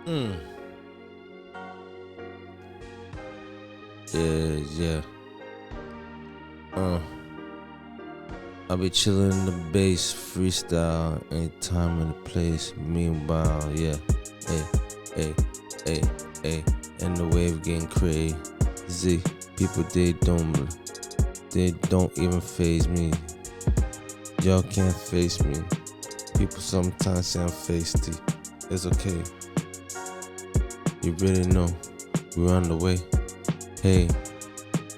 Mm. Yeah. Uh, I be chillin' in the bass, freestyle, anytime in the place. Meanwhile, yeah, hey, hey, hey, hey, and the wave getting crazy. People they don't even phase me. Y'all can't face me. People sometimes say I'm feisty. It's okay. You really know we're on the way. Hey.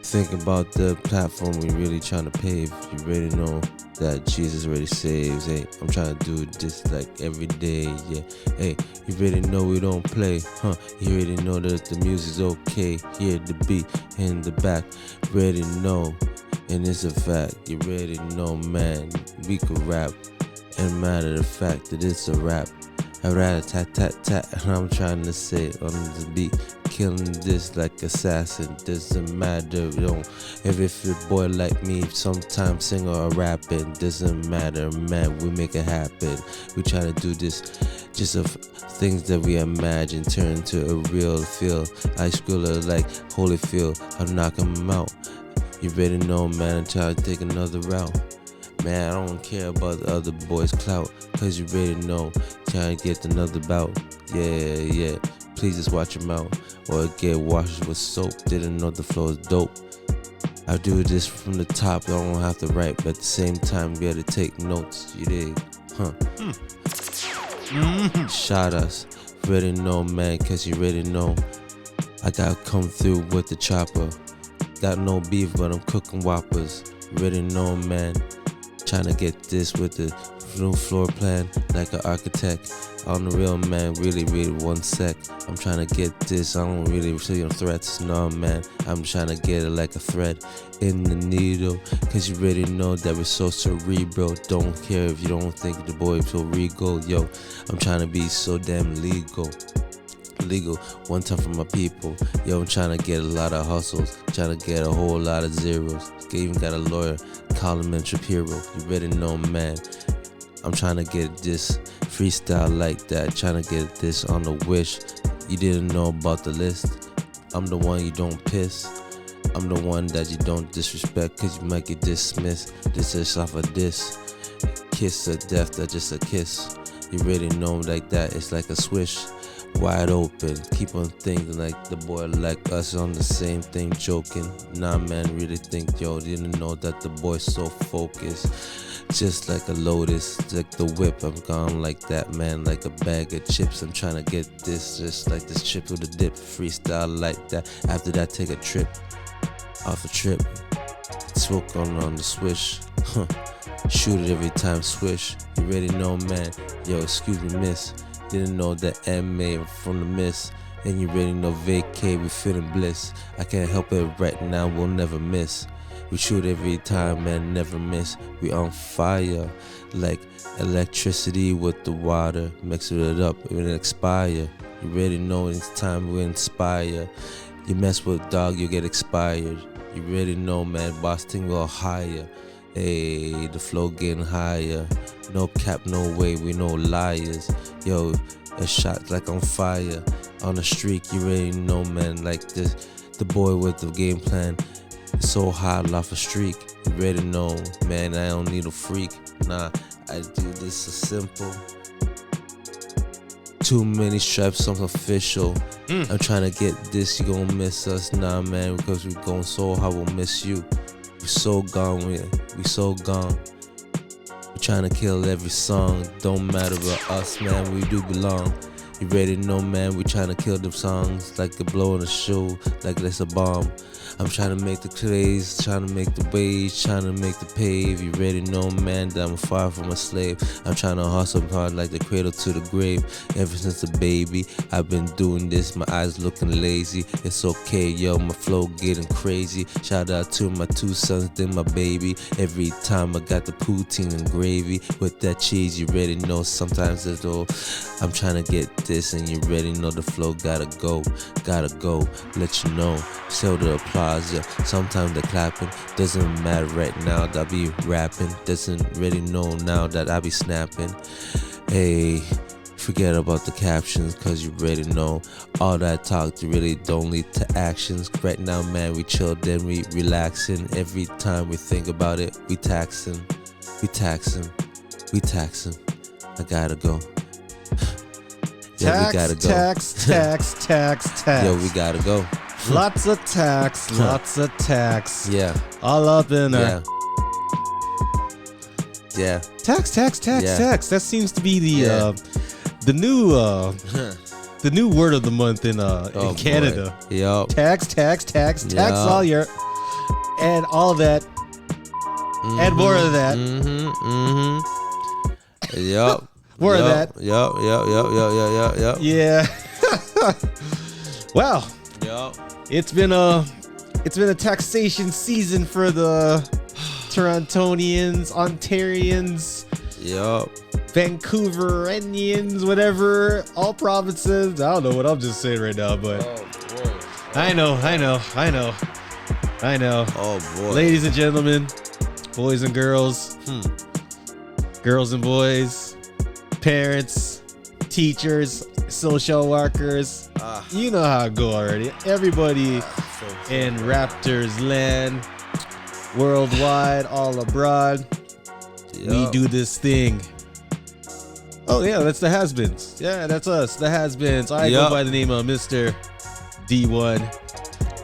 Think about the platform we really trying to pave. You already know that Jesus already saves. Hey, I'm trying to do this like every day. Yeah. Hey, you already know we don't play, huh? You already know that the music's okay. Hear the beat in the back. You already know, and it's a fact. You already know, man. We could rap, and matter of fact that it's a rap. A rat-a-tat-tat-tat, and I'm trying to say it on the beat. Killing this like assassin, doesn't matter, if it's a boy like me, sometimes sing or rapping, doesn't matter, man, we make it happen. We try to do this, just of things that we imagine, turn to a real feel. I schooler like Holyfield, I'm knocking them out. You better know, man, I'm trying to take another route. Man, I don't care about the other boys' clout, cause you already know, trying to get another bout. Yeah, please just watch your mouth, or get washed with soap. Didn't know the flow is dope. I do this from the top, I don't have to write, but at the same time, we gotta take notes, you dig? Huh? Shot us, already know, man, cause you already know. I gotta come through with the chopper. Got no beef, but I'm cooking whoppers. Already know, man. Trying to get this with the new floor plan like an architect. On the real, man, really 1 sec. I'm trying to get this, I don't really see no threats, no, man. I'm trying to get it like a thread in the needle, cause you already know that we're so cerebral. Don't care if you don't think the boy so regal, yo. I'm trying to be so damn legal, one time for my people. Yo, I'm trying to get a lot of hustles, trying to get a whole lot of zeros. Even got a lawyer, Colin Shapiro. You already know, man. I'm trying to get this freestyle like that, trying to get this on the wish. You didn't know about the list. I'm the one you don't piss. I'm the one that you don't disrespect, cause you might get dismissed. This is off of this. Kiss of death, that's just a kiss. You already know like that, it's like a swish. Wide open, keep on thinking like the boy like us on the same thing, joking. Nah, man, really think, yo, didn't know that the boy's so focused. Just like a lotus, like the whip, I'm gone like that, man, like a bag of chips. I'm trying to get this, just like this chip with a dip, freestyle like that. After that, take a trip, off a trip, smoke on the swish, huh. Shoot it every time, swish. You already know, man, yo, excuse me, miss. Didn't know that M.A. from the miss. And you already know vacay, we feeling bliss. I can't help it right now, we'll never miss. We shoot every time, man, never miss. We on fire, like electricity with the water. Mixing it up, it will expire. You already know it's time we inspire. You mess with dog, you get expired. You already know, man, boss thing will higher. Hey, the flow getting higher. No cap, no way, we no liars. Yo, a shot like on fire. On the streak, you already know, man, like this. The boy with the game plan. So hot off a streak. You already know, man, I don't need a freak. Nah, I do this so simple. Too many stripes, I'm official. I'm trying to get this, you gon' miss us. Nah, man, because we going so hard, we'll miss you. We so gone, we so gone. We trying to kill every song. Don't matter about us, man, we do belong. You already know, man, we trying to kill them songs like a blow in a shoe, like that's a bomb. I'm trying to make the clays, trying to make the waves, trying to make the pave. You already know, man, that I'm far from a slave. I'm trying to hustle hard like the cradle to the grave. Ever since a baby, I've been doing this, my eyes looking lazy. It's okay, yo, my flow getting crazy. Shout out to my 2 sons, then my baby. Every time I got the poutine and gravy with that cheese, you already know. Sometimes it's all, I'm trying to get this, and you already know the flow gotta go, let you know. So the applause, yeah. Sometimes the clapping doesn't matter right now that I be rapping. Doesn't really know now that I be snapping. Hey, Forget about the captions, cause you already know all that talk really don't lead to actions. Right now, man, we chill, then we relaxing. Every time we think about it, we taxing. We taxing. We taxing. I gotta go. Yeah, we gotta go. Tax. Yo, we gotta go. Lots of tax, lots of tax. Yeah. All up in there. Yeah. Tax. That seems to be the new word of the month in Canada. Yup. Tax all your and all that and more of that. Yup. More of that. Yup. Yeah. Wow. Yup. It's been a taxation season for the Torontonians, Ontarians, Yup. Vancouverians, whatever, all provinces. I don't know what I'm just saying right now, but I know. Oh boy. Ladies and gentlemen, boys and girls, girls and boys, parents, teachers, social workers. You know how it go already. Everybody in Raptors land, worldwide, all abroad. We do this thing. Oh yeah, that's the has-beens. Yeah, that's us, the has-beens. I go by the name of Mr. D1,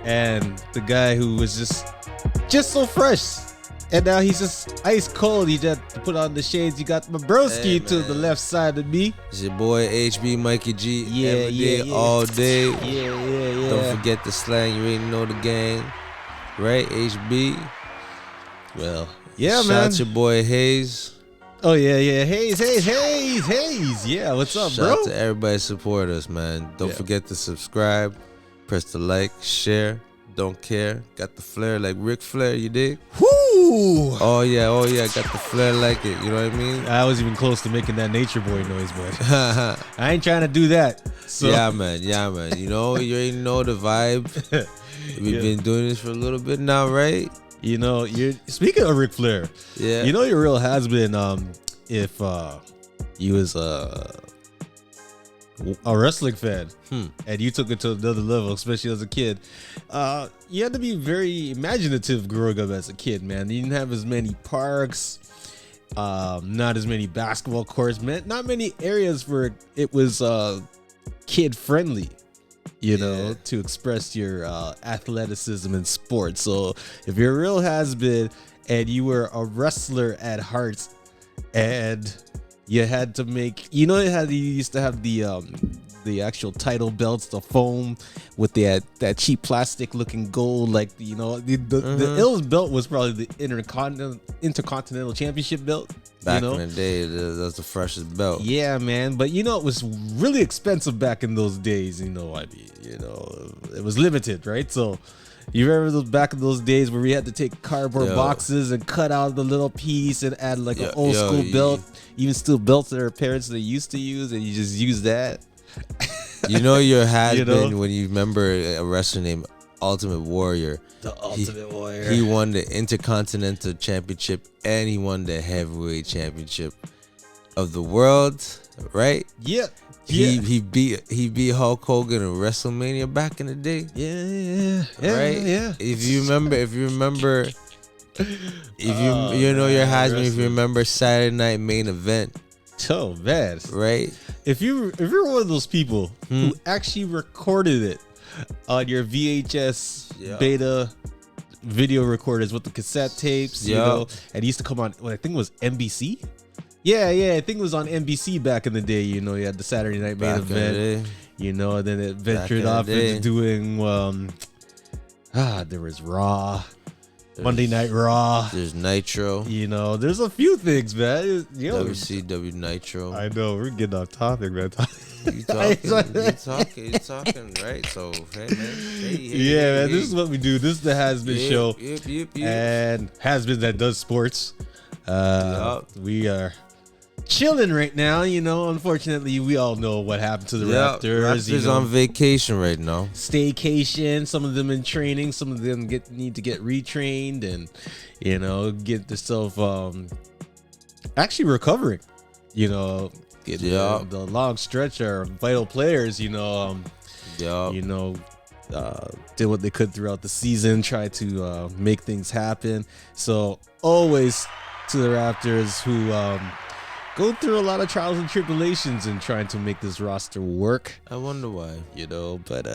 and the guy who was just so fresh, and now he's just ice cold. He just put on the shades. You got my broski to the left side of me. It's your boy HB Mikey G. Yeah, every day, all day. Yeah. Don't forget the slang. You already know the gang, right? HB. Well, yeah, Shout man. out your boy Hayes. Oh yeah. Hayes. Yeah, what's up, Shout bro? out to everybody support us, man. Don't forget to subscribe, press the like, share. Don't care. Got the flair like Ric Flair, you dig? Woo! Oh yeah. Got the flair like it. You know what I mean? I was even close to making that Nature Boy noise, but I ain't trying to do that. So. Yeah, man. You know, you already know the vibe. We've been doing this for a little bit now, right? You know, you're speaking of Ric Flair. Yeah. You know, your real has been if you was a wrestling fan and you took it to another level, especially as a kid. You had to be very imaginative growing up as a kid, man. You didn't have as many parks, not as many basketball courts, man. Not many areas where it was kid friendly. You know, to express your athleticism in sports. So if you're a real has-been and you were a wrestler at heart and you had to make, you know, you used to have the actual title belts, the foam with that cheap plastic looking gold, like, you know, the illest belt was probably the Intercontinental Championship belt. Back in the day, that's the freshest belt. Yeah, man. But you know, it was really expensive back in those days. You know, I mean, you know, it was limited, right? So you remember back in those days where we had to take cardboard boxes and cut out the little piece and add like an old school belt, even still belts that our parents they used to use, and you just use that. You know, your has-been when you remember a wrestler named Ultimate Warrior. The Ultimate Warrior. He won the Intercontinental Championship and he won the Heavyweight Championship of the world, right? Yeah. He beat Hulk Hogan in WrestleMania back in the day. Yeah. Right? Yeah. If you remember, you know your has-been, if you remember Saturday Night Main Event. So bad. Right? If you're one of those people who actually recorded it on your VHS beta video recorders with the cassette tapes, you know, and it used to come on, I think it was NBC. Yeah, I think it was on NBC back in the day. You know, you had the Saturday Night Main Event, you know, and then it ventured off into doing, there was Raw, Monday Night Raw. There's Nitro. You know, there's a few things, man. You know, WCW Nitro. I know, we're getting off topic, man. You talking, right? So, hey, man. Man, this is what we do. This is the Has-Been Show. Yep. And Has-Been that does sports. We are chilling right now, you know. Unfortunately, we all know what happened to the Raptors. Raptors on vacation right now. Staycation. Some of them in training. Some of them need to get retrained and, get themselves actually recovering. You know, it. Yeah. Man. The long stretch are vital players. Yeah. Did what they could throughout the season, try to make things happen. So always to the Raptors who go through a lot of trials and tribulations in trying to make this roster work. I wonder why. But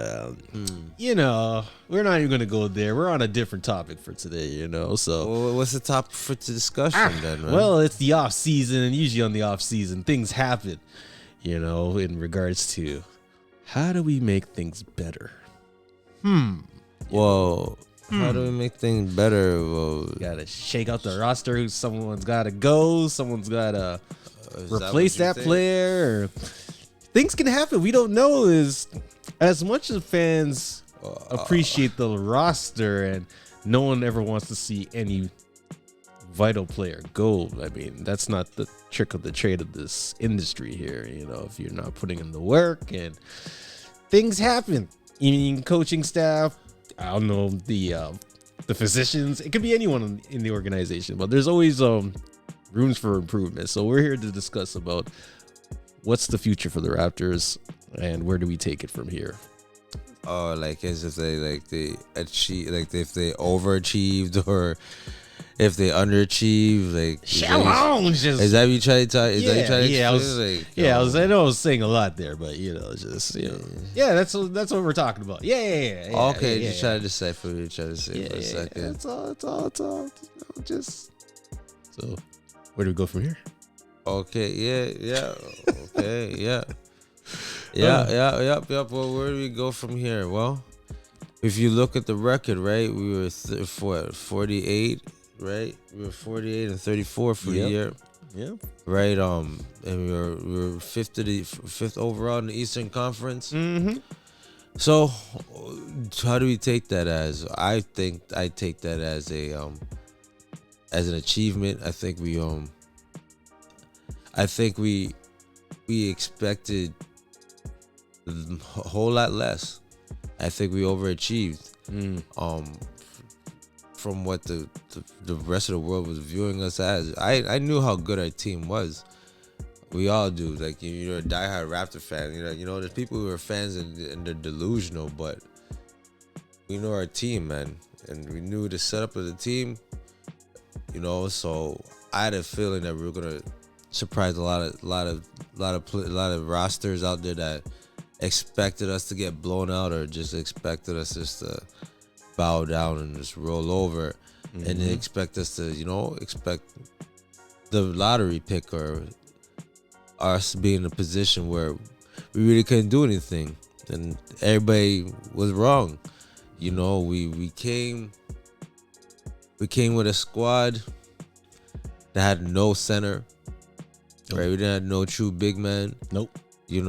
we're not even gonna go there. We're on a different topic for today, So Well, what's the topic for discussion then, man? well, it's the off season, and usually on the off season things happen, in regards to how do we make things better. Well, how do we make things better? Well, Gotta shake out the roster. Someone's gotta go. Someone's gotta replace that player. Or things can happen. We don't know. Is as much as fans appreciate the roster, and no one ever wants to see any vital player go. I mean, that's not the trick of the trade of this industry here. If you're not putting in the work, and things happen. Even coaching staff. I don't know, the physicians. It could be anyone in the organization, but there's always rooms for improvement. So we're here to discuss about what's the future for the Raptors and where do we take it from here. like as if they achieve, like if they overachieved or if they underachieve, Challenge. Is that what you try to talk? Is that what you try to I know I was saying a lot there, but that's what we're talking about. Okay, just try to decipher what you're trying to say for a second. It's all just. So, where do we go from here? Okay, okay, yep. Well, where do we go from here? Well, if you look at the record, right, we were 48. Right, we were 48 and 34 for the year. Yeah. Right. And we were fifth overall in the Eastern Conference. Mm-hmm. So, how do we take that as? I think I take that as as an achievement. I think we expected a whole lot less. I think we overachieved. From what the rest of the world was viewing us as. I knew how good our team was. We all do. Like, you're a diehard Raptor fan. There's people who are fans and they're delusional, but we know our team, man, and we knew the setup of the team. So I had a feeling that we were gonna surprise a lot of rosters out there that expected us to get blown out or just expected us just to bow down and just roll over, and they expect us to, expect the lottery pick or us being in a position where we really couldn't do anything, and everybody was wrong. We came with a squad that had no center, right? We didn't have no true big man. Nope. We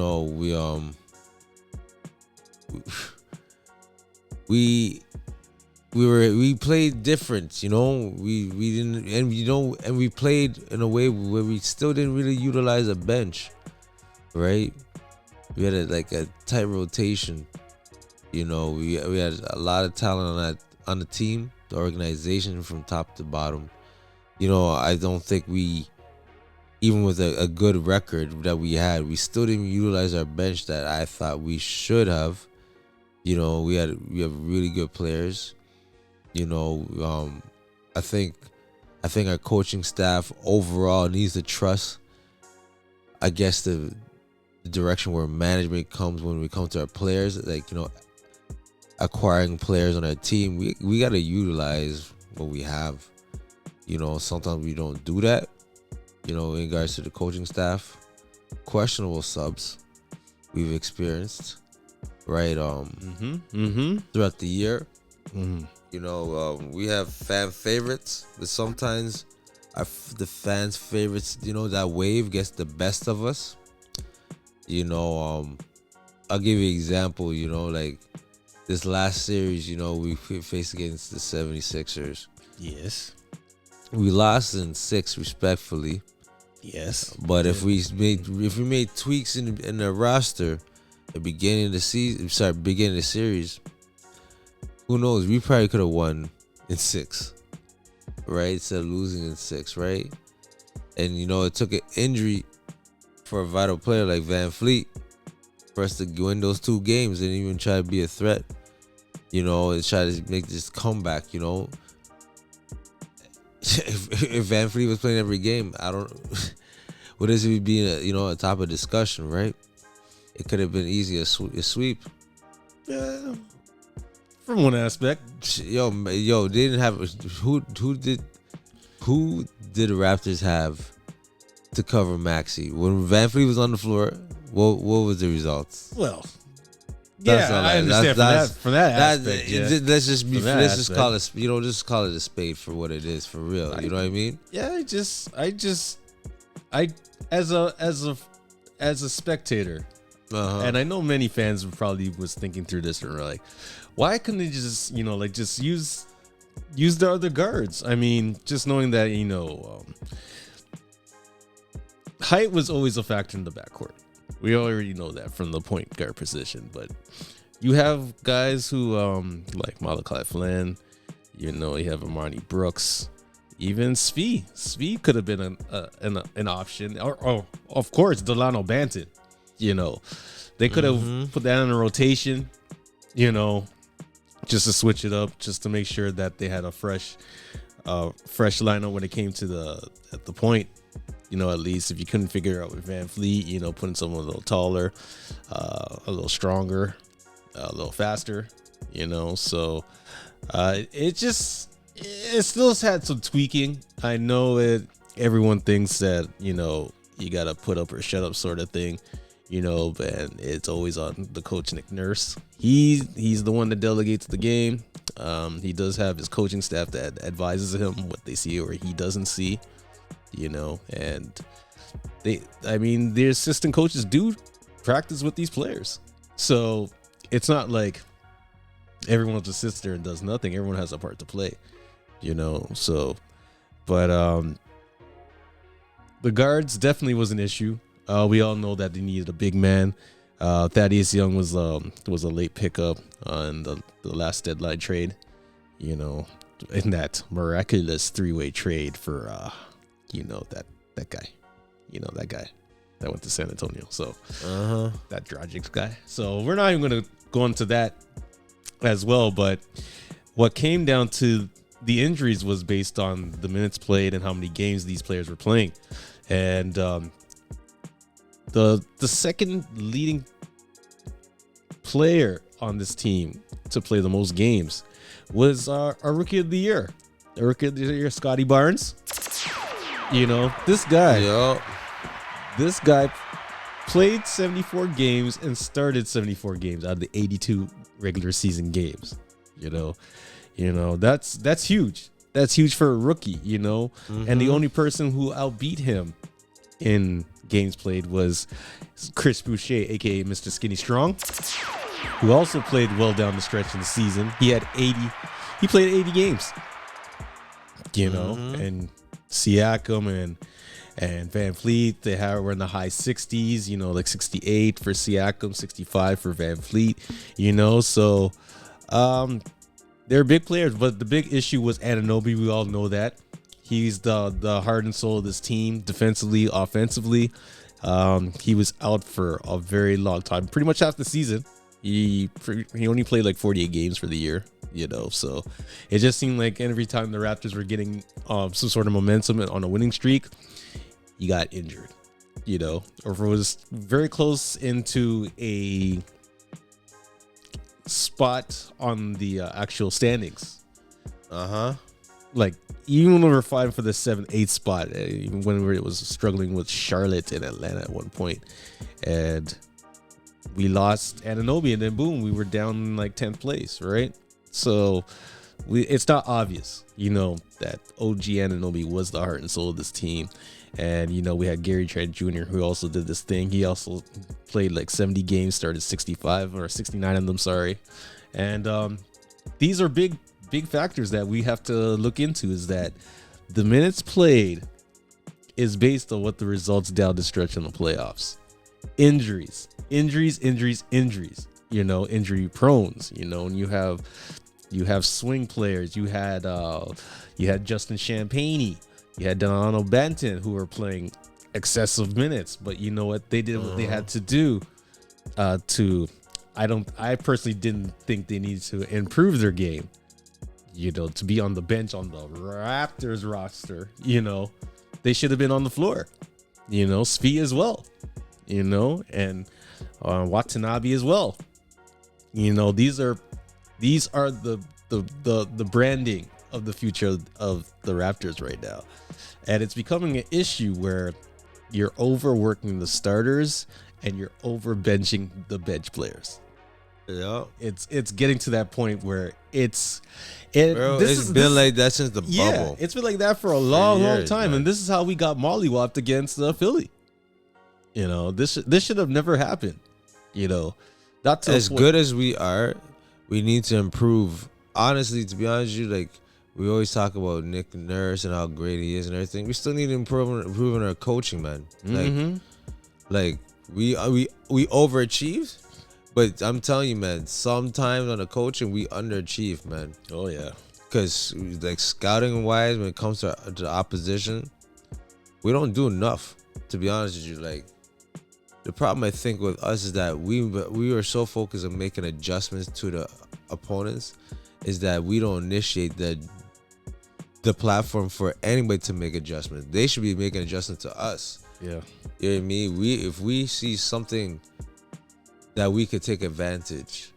played different, we didn't, and we played in a way where we still didn't really utilize a bench, right? We had a tight rotation. We had a lot of talent on the team, the organization from top to bottom. I don't think we, even with a good record that we had, we still didn't utilize our bench that I thought we should have. We have really good players. I think our coaching staff overall needs to trust, I guess, the direction where management comes when we come to our players. Acquiring players on our team, we got to utilize what we have. Sometimes we don't do that. In regards to the coaching staff, questionable subs we've experienced, right? Throughout the year. We have fan favorites, but sometimes the fans' favorites, that wave gets the best of us. I'll give you an example, like this last series, we faced against the 76ers. Yes. We lost in 6 respectfully. Yes. But if we made tweaks in the roster at the beginning of the series, who knows? We probably could have won in 6, right? Instead of losing in 6, right? And it took an injury for a vital player like Van Fleet, for us to win those 2 games and even try to be a threat, you know, and try to make this comeback, you know. if Van Fleet was playing every game, I don't. Would this be being a top of discussion, right? It could have been easy a sweep. Yeah, from one aspect. Yo, they didn't have who did the Raptors have to cover Maxey when Van Fleet was on the floor? What was the results? Well, That's yeah, I understand from that aspect. Yeah. Let's just call it, just call it a spade for what it is, for real. You know what I mean? Yeah, I as a spectator, and I know many fans probably was thinking through this and were like, why couldn't they just just use the other guards? I mean, just knowing that height was always a factor in the backcourt. We already know that from the point guard position, but you have guys who like Malachi Flynn, you have Amani Brooks, even Svi. Svi could have been an option, or of course Delano Banton. They could have put that in a rotation, just to switch it up, just to make sure that they had a fresh lineup when it came to at the point. At least if you couldn't figure out with Van Fleet, putting someone a little taller, a little stronger, a little faster, So it still had some tweaking. I know everyone thinks that, you got to put up or shut up sort of thing, and it's always on the coach, Nick Nurse. He's the one that delegates the game. He does have his coaching staff that advises him what they see or he doesn't see. And the assistant coaches do practice with these players. So it's not like everyone just sits there and does nothing. Everyone has a part to play, but the guards definitely was an issue. We all know that they needed a big man. Thaddeus Young was a late pickup on the last deadline trade, in that miraculous 3-way trade for that guy, that guy that went to San Antonio. So that Dragic guy. So we're not even going to go into that as well. But what came down to the injuries was based on the minutes played and how many games these players were playing. And the second leading player on this team to play the most games was our rookie of the year. The rookie of the year, Scotty Barnes. This guy played 74 games and started 74 games out of the 82 regular season games. That's huge. That's huge for a rookie, And the only person who outbeat him in games played was Chris Boucher, aka Mr. Skinny Strong, who also played well down the stretch in the season. He played 80 games. And Siakam and Van Fleet, were in the high 60s, like 68 for Siakam, 65 for Van Fleet, so they're big players. But the big issue was Anunoby. We all know that. He's the heart and soul of this team, defensively, offensively. He was out for a very long time, pretty much half the season. He only played like 48 games for the year, so it just seemed like every time the Raptors were getting some sort of momentum on a winning streak, he got injured, or if it was very close into a spot on the actual standings. Like even when we were fighting for the 7-8 spot, even when it was struggling with Charlotte and Atlanta at one point, and we lost Anunoby, and then boom, we were down in like 10th place, right? So it's not obvious, that OG Anunoby was the heart and soul of this team. And, we had Gary Trent Jr., who also did this thing. He also played like 70 games, started 65 or 69 of them, sorry. And these are big factors that we have to look into, is that the minutes played is based on what the results down the stretch in the playoffs. Injuries, injury prones, and you have swing players. You had Justin Champagnie, you had Delano Banton, who were playing excessive minutes. But you know what? They did what they had to do. I personally didn't think they needed to improve their game. You know, to be on the bench on the Raptors roster, you know, they should have been on the floor. You know, Svi as well. You know, and Watanabe as well. You know, these are the branding of the future of the Raptors right now, and it's becoming an issue where you're overworking the starters and you're overbenching the bench players. Yeah, It's getting to that point where it's been like that since the bubble. It's been like that for a long time, man. and this is how we got mollywopped against Philly. You know, this should have never happened. You know, not to As good as we are, we need to improve. Honestly, to be honest with you, like we always talk about Nick Nurse and how great he is and everything. We still need to improve in our coaching, man. Like we overachieved, but I'm telling you, man, sometimes on the coaching we underachieve, man. Oh yeah, because like scouting wise, when it comes to the opposition, we don't do enough. To be honest with you, like. The problem I think with us is that we are so focused on making adjustments to the opponents, is that we don't initiate the platform for anybody to make adjustments. They should be making adjustments to us. yeah. You know what I mean? If we see something that we could take advantage,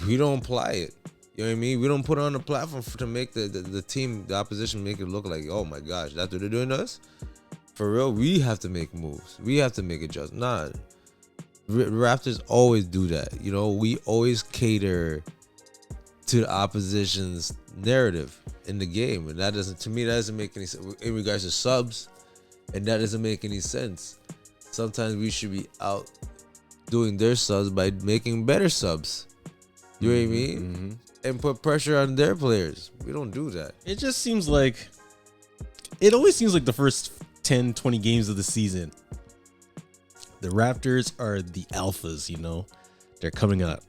we don't apply it. You know what I mean? We don't put it on the platform to make the team, the opposition, make it look like, oh my gosh, that's what they're doing to us. For real, we have to make moves. We have to make adjustments. Nah, Raptors always do that. You know, we always cater to the opposition's narrative in the game, and that doesn't make any sense in regards to subs, and that doesn't make any sense. Sometimes we should be out doing their subs by making better subs. You know what I mean? And put pressure on their players. We don't do that. It just seems like it always seems like the first 10, 20 games of the season, the Raptors are the alphas, you know. They're coming up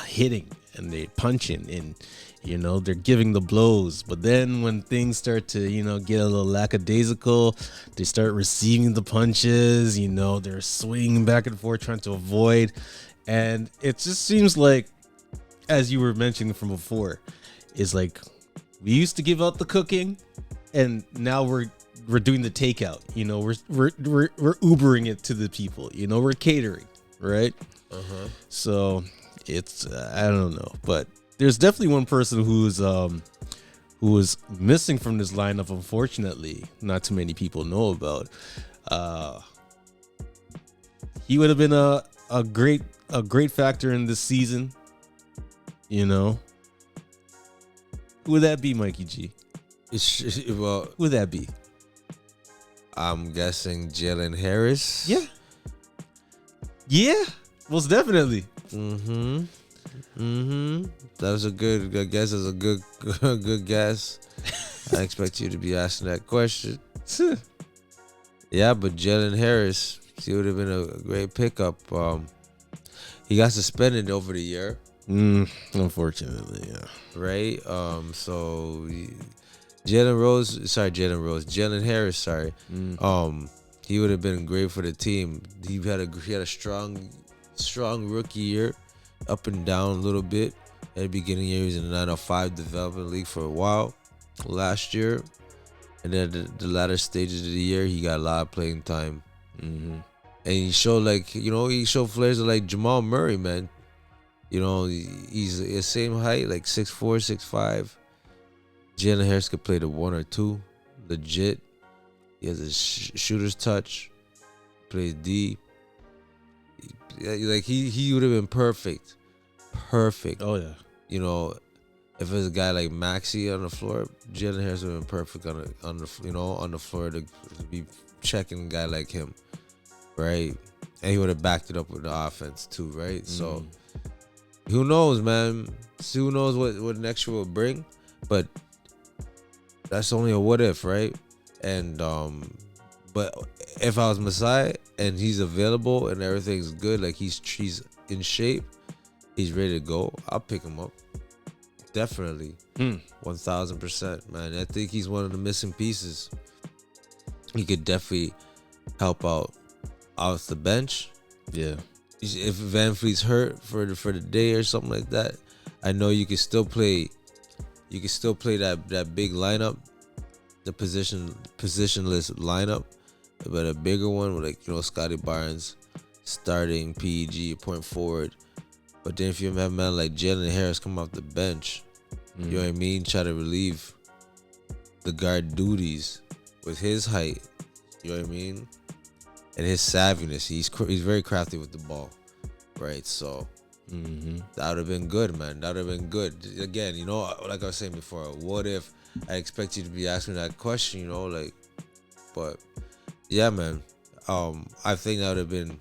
hitting and they're punching and, you know, they're giving the blows. But then when things start to, you know, get a little lackadaisical, they start receiving the punches, you know, they're swinging back and forth trying to avoid. And it just seems like, as you were mentioning from before, is like we used to give out the cooking and now we're doing the takeout. You know, we're Ubering it to the people. You know, we're catering, right? So it's I don't know, but there's definitely one person who is missing from this lineup. Unfortunately, not too many people know about. He would have been a great factor in this season. You know, who would that be, Mikey G? Well, Who would that be? I'm guessing Jalen Harris. Yeah, most definitely. That was a good guess. That's a good guess. I expect you to be asking that question. Yeah, but Jalen Harris, he would have been a great pickup. He got suspended over the year. Unfortunately, yeah. Right? So Jalen Harris, he would have been great for the team. He had a strong rookie year, up and down a little bit. At the beginning of the year, he was in the 905 development league for a while last year. And then the latter stages of the year, he got a lot of playing time. And he showed flares of like Jamal Murray, man. You know, he's the same height, like 6'4", 6'5". Jalen Harris could play the 1 or 2, legit. He has a shooter's touch, plays D. He would have been perfect. Oh yeah. You know, if it was a guy like Maxey on the floor, Jalen Harris would have been perfect on the floor to be checking a guy like him, right? And he would have backed it up with the offense too, right? So who knows, man? Who knows what next year will bring? But that's only a what if, right? And but if I was Masai and he's available and everything's good, like he's in shape, he's ready to go, I'll pick him up. Definitely. 1000%, man. I think he's one of the missing pieces. He could definitely help out off the bench. Yeah. If Van Fleet's hurt for the day or something like that, I know you can still play. You can still play that big lineup, the positionless lineup, but a bigger one with, like, Scotty Barnes starting PEG point forward. But then if you have a man like Jalen Harris come off the bench, you know what I mean, try to relieve the guard duties with his height, you know what I mean, and his savviness. He's very crafty with the ball, right? So that would have been good, man. That would have been good. Again, like I was saying before, what if I expect you to be asking that question, but yeah, man. I think that would have been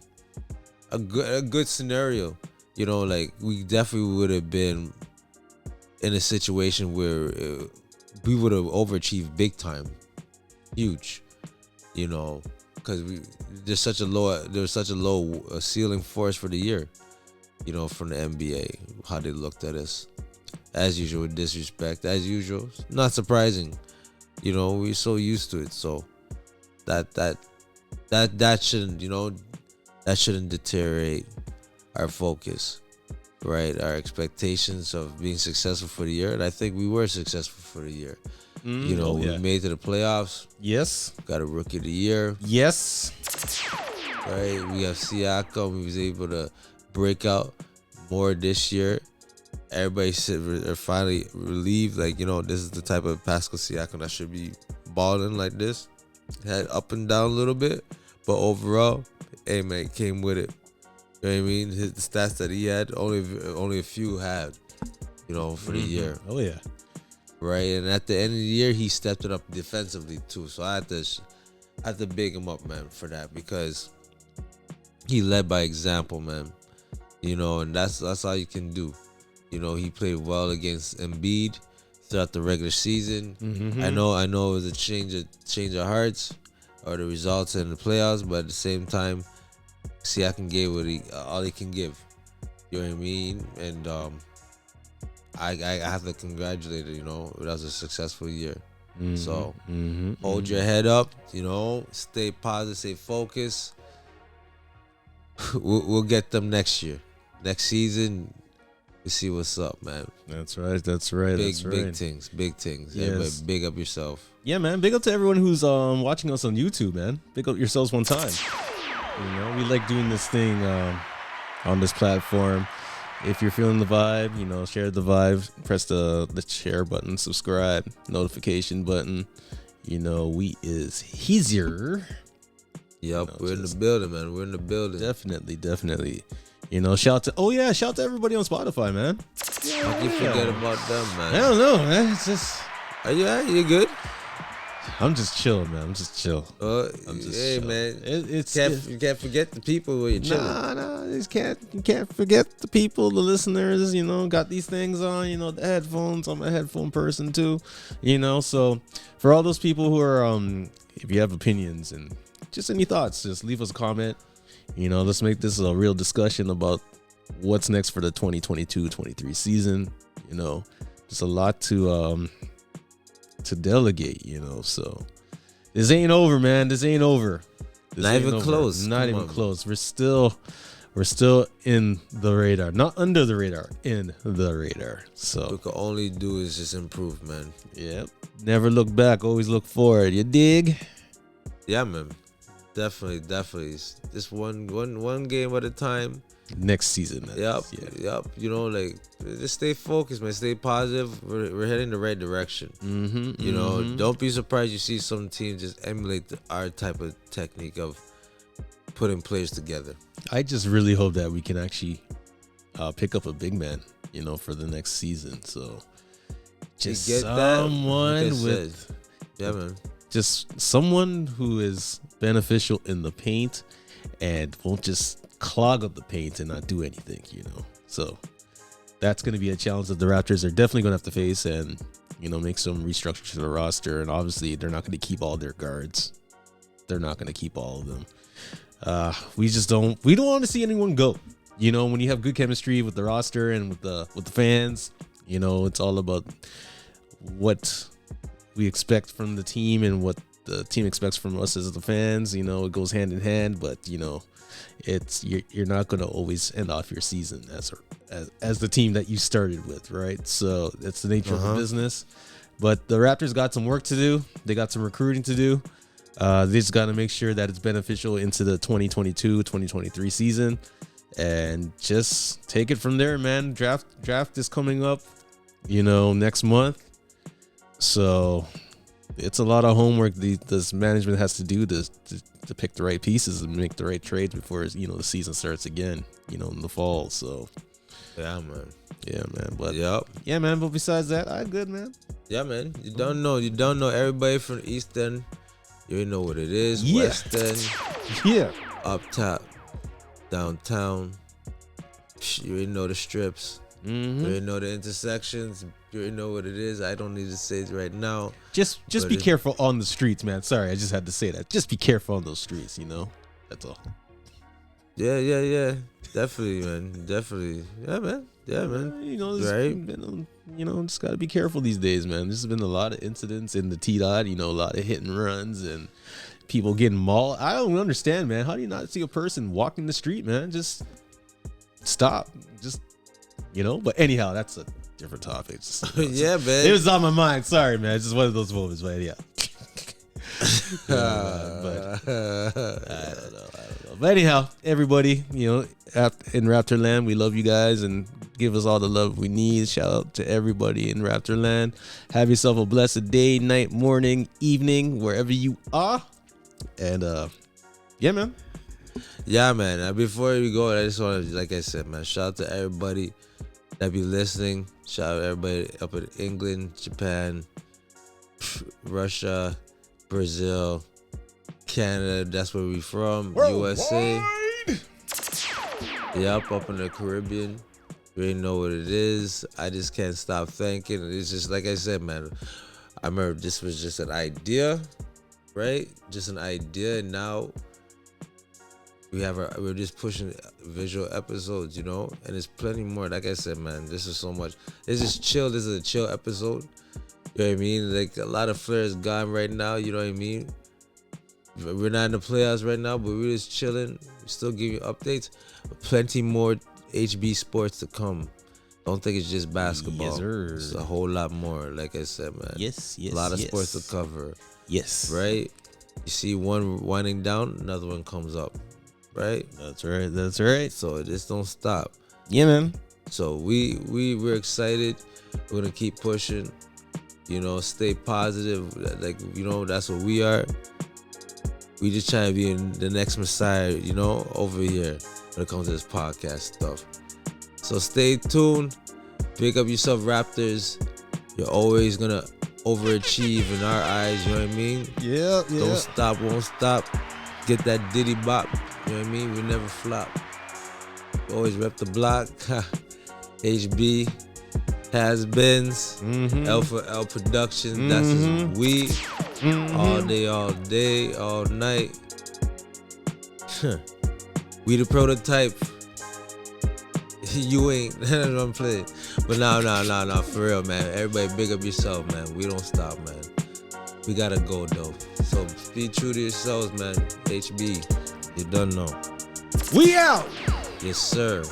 a good scenario. We definitely would have been in a situation where we would have overachieved big time, huge, because there's such a low ceiling for us for the year, from the NBA, how they looked at us, as usual, with disrespect, as usual, not surprising, we're so used to it, so that shouldn't deteriorate our focus, right? Our expectations of being successful for the year, and I think we were successful for the year. We made it to the playoffs. Yes. Got a rookie of the year. Yes. Right. We have Siakam. We was able to break out more this year. Everybody are finally relieved. This is the type of Pascal Siakam that should be balling like this. Had up and down a little bit, but overall, hey man, came with it. You know what I mean? The stats that he had, only a few had, for the year. Oh yeah. Right, and at the end of the year, he stepped it up defensively too. So I had to big him up, man, for that, because he led by example, man. And that's all you can do. He played well against Embiid throughout the regular season. I know it was a change of hearts, or the results in the playoffs, but at the same time, Siakam gave all he can give. You know what I mean? And I have to congratulate her. That was a successful year. So hold your head up. Stay positive, stay focused. We'll get them next year, next season. We see what's up, man. That's right. Big things. Yes. Everybody, big up yourself. Yeah, man. Big up to everyone who's watching us on YouTube, man. Big up yourselves one time. We like doing this thing on this platform. If you're feeling the vibe, share the vibe. Press the share button, subscribe, notification button. We is easier. Yep, we're in the building, man. We're in the building. Definitely. Shout to everybody on Spotify, man. How can you forget about them, man? I don't know, man. It's just, are you alright? You good? I'm just chilling, man. I'm just chill. Hey, man. You can't forget the people where you're chilling. Nah. You can't forget the people, the listeners. Got these things on. The headphones. I'm a headphone person too. So for all those people who are, if you have opinions and just any thoughts, just leave us a comment. Let's make this a real discussion about what's next for the 2022-23 season. There's a lot to delegate, so this ain't over, man. This ain't over. Not even close. Not even close. We're still in the radar, not under the radar, in the radar. So what we can only do is just improve, man. Yep. Never look back. Always look forward. You dig? Yeah, man. Definitely. Just one game at a time. Next season. Yep. Just stay focused, man. Stay positive. We're heading the right direction. Don't be surprised you see some teams just emulate our type of technique of putting players together. I just really hope that we can actually pick up a big man, for the next season. So just just someone who is beneficial in the paint and won't just clog up the paint and not do anything, So that's going to be a challenge that the Raptors are definitely going to have to face, and make some restructure to the roster. And obviously they're not going to keep all their guards. They're not going to keep all of them. We don't want to see anyone go. When you have good chemistry with the roster and with the fans, it's all about what we expect from the team and what the team expects from us as the fans. You know, it goes hand in hand, but you know, you're not going to always end off your season as the team that you started with, right? So that's the nature of the business. But the Raptors got some work to do. They got some recruiting to do. They just got to make sure that it's beneficial into the 2022-2023 season, and just take it from there, man. Draft is coming up, you know, next month. So it's a lot of homework this management has to do to pick the right pieces and make the right trades before, you know, the season starts again, you know, in the fall. So Yeah, man. But Yep. yeah, man. But besides that, I'm good, man. Yeah, man. You don't know everybody from the East End. You already know what it is. Yeah. West End. Yeah. Up top. Downtown. You already know the strips. You already know the intersections. You already know what it is. I don't need to say it right now. Just be careful on the streets, man. Sorry, I just had to say that. Just be careful on those streets, you know? That's all. Yeah. Definitely, man. Definitely. Yeah, man. You know, right? You know, just got to be careful these days, man. There's been a lot of incidents in the T-Dot, you know, a lot of hit and runs and people getting mauled. I don't understand, man. How do you not see a person walking the street, man? Just stop. Just, you know? But anyhow, that's a different topic. Just, you know, yeah, man. It was on my mind. Sorry, man. It's just one of those moments, but yeah. But I don't know. But anyhow, everybody, you know, in Raptorland, we love you guys and give us all the love we need. Shout out to everybody in Raptorland. Have yourself a blessed day, night, morning, evening, wherever you are. And yeah, man. Yeah, man. Before we go, I just want to, like I said, man, shout out to everybody that be listening. Shout out to everybody up in England, Japan, Russia, Brazil, Canada. That's where we from. USA. Yep, up in the Caribbean. You already know what it is. I just can't stop thanking. It's just like I said, man. I remember this was just an idea, right? Just an idea. And now we're just pushing visual episodes, you know, and there's plenty more. Like I said, man, this is so much. This is chill. This is a chill episode. You know what I mean? Like a lot of flares gone right now. You know what I mean? We're not in the playoffs right now, but we're just chilling. We still give you updates. Plenty more HB sports to come. Don't think it's just basketball. Yes, sir. It's a whole lot more. Like I said, man. Yes. A lot of sports to cover. Yes. Right? You see one winding down, another one comes up. Right? That's right. So just don't stop. Yeah, man. So we're excited. We're gonna keep pushing. You know, stay positive. Like, you know, that's what we are. We just trying to be in the next Messiah, you know, over here when it comes to this podcast stuff. So stay tuned. Pick up yourself, Raptors. You're always gonna overachieve in our eyes, you know what I mean? Yeah. Don't stop, won't stop. Get that diddy bop, you know what I mean? We never flop. Always rep the block. HB, has-beens, Alpha L Productions, that's just we. All day, all night. We the prototype. You ain't. That's what I'm playing. But no, for real, man. Everybody big up yourself, man. We don't stop, man. We gotta go, though. So be true to yourselves, man. HB, you done know. We out. Yes, sir.